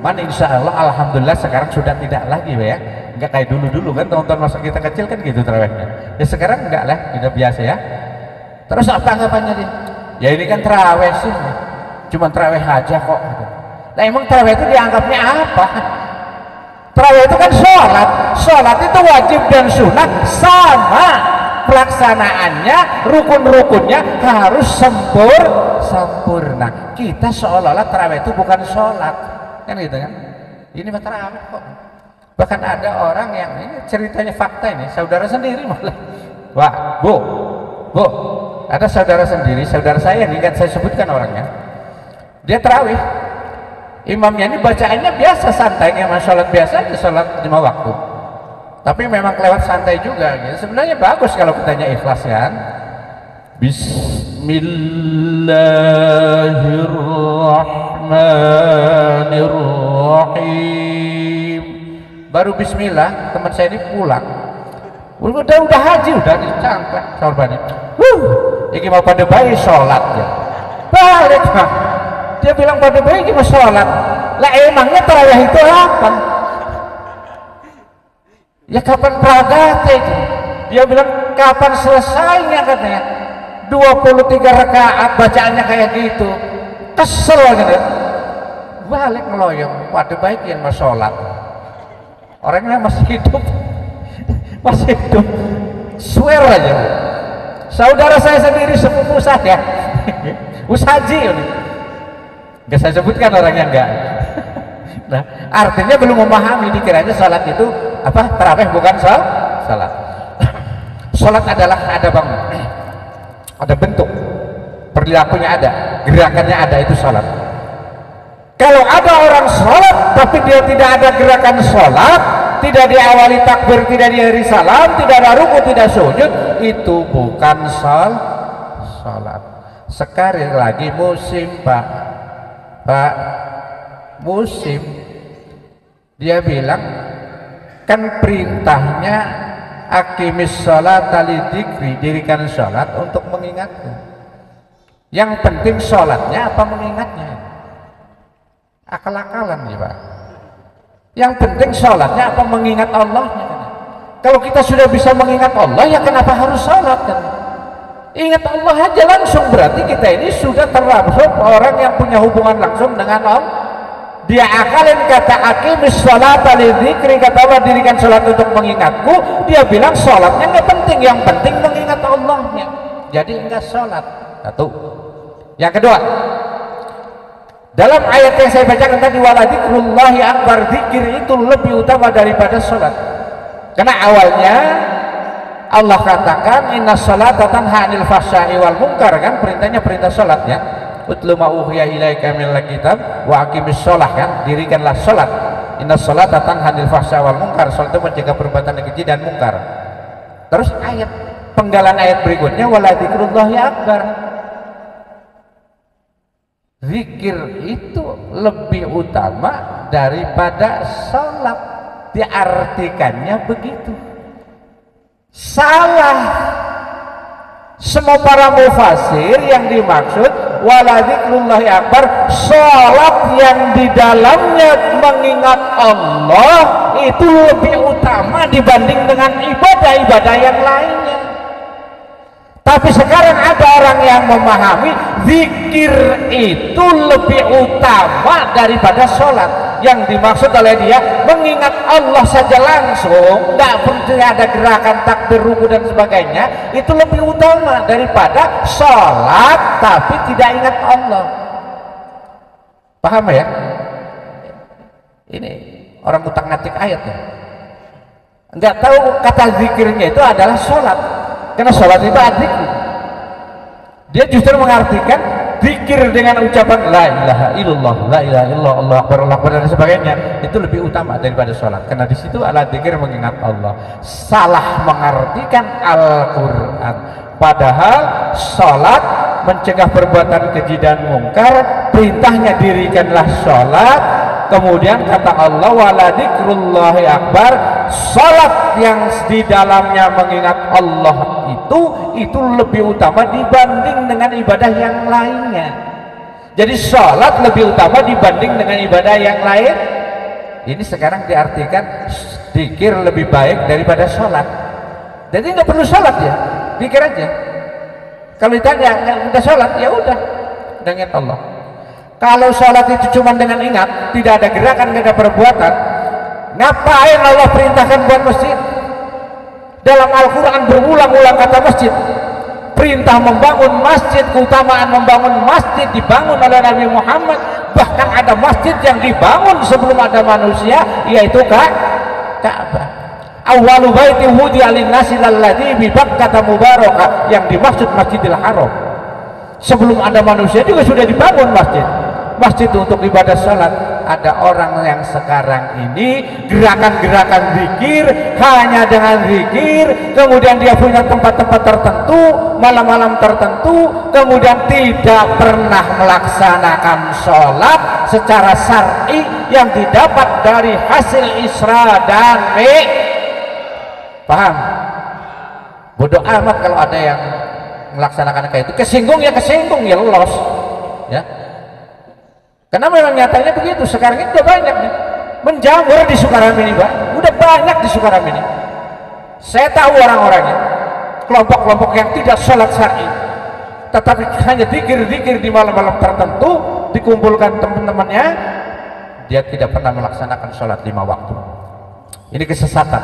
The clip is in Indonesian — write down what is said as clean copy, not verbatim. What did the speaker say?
Man insya Allah alhamdulillah sekarang sudah tidak lagi ya, nggak kayak dulu kan teman-teman masa kita kecil kan gitu terawihnya. Ya sekarang enggak lah, sudah biasa ya. Terus apa anggapannya dia? Ya ini kan terawih sih, cuma terawih aja kok. Nah emang terawih itu dianggapnya apa? Terawih itu kan sholat, sholat itu wajib dan sunnah sama, pelaksanaannya, rukun-rukunnya harus sempurna. Kita seolah-olah terawih itu bukan sholat, kan gitu kan? Ini mah terawih kok. Bahkan ada orang yang ini ceritanya fakta ini, saudara sendiri malah. Wah, bu, ada saudara sendiri, saudara saya nih kan saya sebutkan orangnya. Dia terawih. Imamnya ini bacaannya biasa santai, kayak sholat biasa aja, sholat 5 waktu. Tapi memang kelewat santai juga. Gitu. Sebenarnya bagus kalau kitanya ikhlas kan. Bismillahirrahmanirrahim. Baru Bismillah, teman saya ini pulang. Udah haji, udah dicangklak sorbannya. Ini mau pada bayi sholat ya. Balik mah. Dia bilang pada bayi gimana sholat. Lah emangnya terawih itu apa? Ya kapan pragatnya itu? Dia bilang kapan selesainya katanya. 23 rakaat bacaannya kayak gitu. Kesel gitu. Balik ngeloyong. Pada baik yang mau sholat. Orangnya masih hidup. Masih hidup. Swear aja. Saudara saya sendiri sepupu saya. Usaji ini. Gak saya sebutkan orangnya enggak. Nah, artinya belum memahami, dikiranya salat itu apa? Tarawih bukan salat. Salat adalah ada ada bentuk, perilakunya ada, gerakannya ada, itu salat. Kalau ada orang salat tapi dia tidak ada gerakan salat, tidak diawali takbir, tidak diakhiri salam, tidak ada ruku, tidak sujud, itu bukan salat. Sekali lagi musim Pak, musim. Dia bilang kan perintahnya aqimis sholata lidzikri, dirikan sholat untuk mengingatku. Yang penting sholatnya apa mengingatnya? Akal-akalan nih Pak. Yang penting sholatnya apa mengingat Allahnya. Kalau kita sudah bisa mengingat Allah, ya kenapa harus sholat kan? Ingat Allah aja langsung, berarti kita ini sudah termasuk orang yang punya hubungan langsung dengan Allah. Dia akalin kata aqimis sholata lidzikri, kata Allah dirikan sholat untuk mengingatku. Dia bilang sholatnya nggak penting, yang penting mengingat Allahnya. Jadi enggak sholat. Satu. Yang kedua, dalam ayat yang saya bacakan tadi, waladikrullahi akbar, zikir itu lebih utama daripada sholat. Karena awalnya Allah katakan inna sholata tanha 'anil fahsya'i wal munkar, kan perintahnya perintah sholat ya. Utlu ma uhiya ilaika minal kitab wa aqimis sholah, kan dirikanlah sholat. Inna sholata tanha 'anil fahsya'i wal munkar, sholat itu mencegah perbuatan keji dan mungkar. Terus ayat penggalan ayat berikutnya waladikrullahi akbar, zikir itu lebih utama daripada sholat. Diartikannya begitu. Salah semua para mufasir. Yang dimaksud waladikrullahi akbar, sholat yang di dalamnya mengingat Allah itu lebih utama dibanding dengan ibadah-ibadah yang lainnya. Tapi sekarang ada orang yang memahami zikir itu lebih utama daripada sholat. Yang dimaksud oleh dia mengingat Allah saja langsung, tidak perlu ada gerakan takbir, ruku dan sebagainya, itu lebih utama daripada sholat tapi tidak ingat Allah. Paham ya? Ini orang utak-ngatik ayatnya, nggak tahu kata zikirnya itu adalah sholat, karena sholat itu adzikr. Dia justru mengartikan zikir dengan ucapan la ilaha illallah, la ilaha illallah, Allah akbar, Allah akbar dan sebagainya, itu lebih utama daripada sholat. Karena di situ ala zikir mengingat Allah. Salah mengartikan Al-Quran. Padahal sholat mencegah perbuatan keji dan mungkar, perintahnya dirikanlah sholat. Kemudian kata Allah waladikrullahi akbar, sholat yang di dalamnya mengingat Allah itu lebih utama dibanding dengan ibadah yang lainnya. Jadi sholat lebih utama dibanding dengan ibadah yang lain Ini sekarang diartikan zikir lebih baik daripada sholat. Jadi nggak perlu sholat ya, zikir aja. Kalau ditanya udah sholat, ya udah ingat Allah. Kalau sholat itu cuma dengan ingat, tidak ada gerakan, tidak ada perbuatan, ngapain Allah perintahkan buat masjid? Dalam Al-Quran berulang-ulang kata masjid, perintah membangun masjid, keutamaan membangun masjid dibangun oleh Nabi Muhammad. Bahkan ada masjid yang dibangun sebelum ada manusia, yaitu Ka'bah. Awwalu baiti wudi'a lin-nasi alladzi bi Bakkah mubarakah, yang dimaksud Masjidil Haram. Sebelum ada manusia juga sudah dibangun masjid. Masjid untuk ibadah salat. Ada orang yang sekarang ini gerakan-gerakan zikir hanya dengan zikir, kemudian dia punya tempat-tempat tertentu, malam-malam tertentu, kemudian tidak pernah melaksanakan sholat secara syar'i yang didapat dari hasil Isra dan Mi'raj. Paham? Bodoh amat kalau ada yang melaksanakan kayak itu. Kesinggung ya lolos ya. Karena memang nyatanya begitu. Sekarang ini udah banyak nih menjamur di Sukaramini, Pak. Udah banyak di Sukaramini. Saya tahu orang-orangnya, kelompok-kelompok yang tidak sholat syar'i, tetapi hanya zikir-zikir di malam-malam tertentu, dikumpulkan teman-temannya, dia tidak pernah melaksanakan sholat 5 waktu. Ini kesesatan.